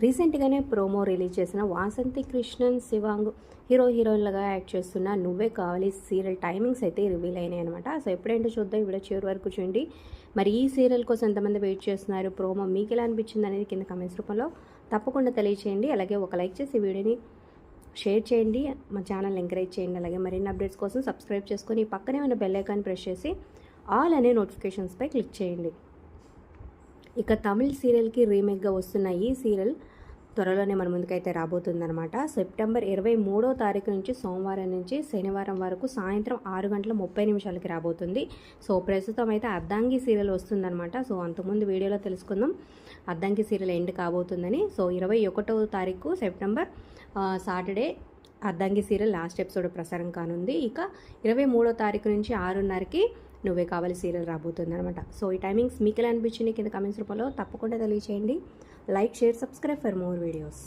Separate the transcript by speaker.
Speaker 1: రీసెంట్గానే promo release చేసిన వాసంతి కృష్ణన్ శివాంగ్ హీరోయిన్లుగా యాక్ట్ చేస్తున్న నువ్వే కావాలి సీరియల్ టైమింగ్స్ అయితే రివీల్ అయినాయి అనమాట. సో ఎప్పుడేంటో చూద్దాం, వీడియో చివరి వరకు చూడండి. మరి ఈ సీరియల్ కోసం ఎంతమంది వెయిట్ చేస్తున్నారు, ప్రోమో మీకు ఎలా అనిపించింది అనేది కింద కమెంట్స్ రూపంలో తప్పకుండా తెలియచేయండి. అలాగే ఒక లైక్ చేసి వీడియోని షేర్ చేయండి, మా ఛానల్ ఎంకరేజ్ చేయండి. అలాగే మరిన్ని అప్డేట్స్ కోసం సబ్స్క్రైబ్ చేసుకొని పక్కనే ఉన్న బెల్ ఐకాన్ ప్రెస్ చేసి ఆల్ అనే నోటిఫికేషన్స్పై క్లిక్ చేయండి. ఇక తమిళ్ సీరియల్కి రీమేక్గా వస్తున్న ఈ సీరియల్ త్వరలోనే మన ముందుకైతే రాబోతుందన్నమాట. సెప్టెంబర్ 23వ తారీఖు నుంచి సోమవారం నుంచి శనివారం వరకు సాయంత్రం 6:30 రాబోతుంది. సో ప్రస్తుతం అయితే అద్దంకి సీరియల్ వస్తుందన్నమాట. సో అంతకుముందు వీడియోలో తెలుసుకుందాం అద్దంకి సీరియల్ ఎండ్ కాబోతుందని. సో 21వ తారీఖు September Saturday Addanki serial last episode ప్రసారం కానుంది. ఇక 23వ తారీఖు నుంచి 6:30కి నువ్వే కావాలి సీరియల్ రాబోతుంది అనమాట. సో ఈ టైమింగ్స్ మీకు ఎలా అనిపించింది కింద కమెంట్స్ రూపంలో తప్పకుండా తెలియచేయండి. Like, share, subscribe for more videos.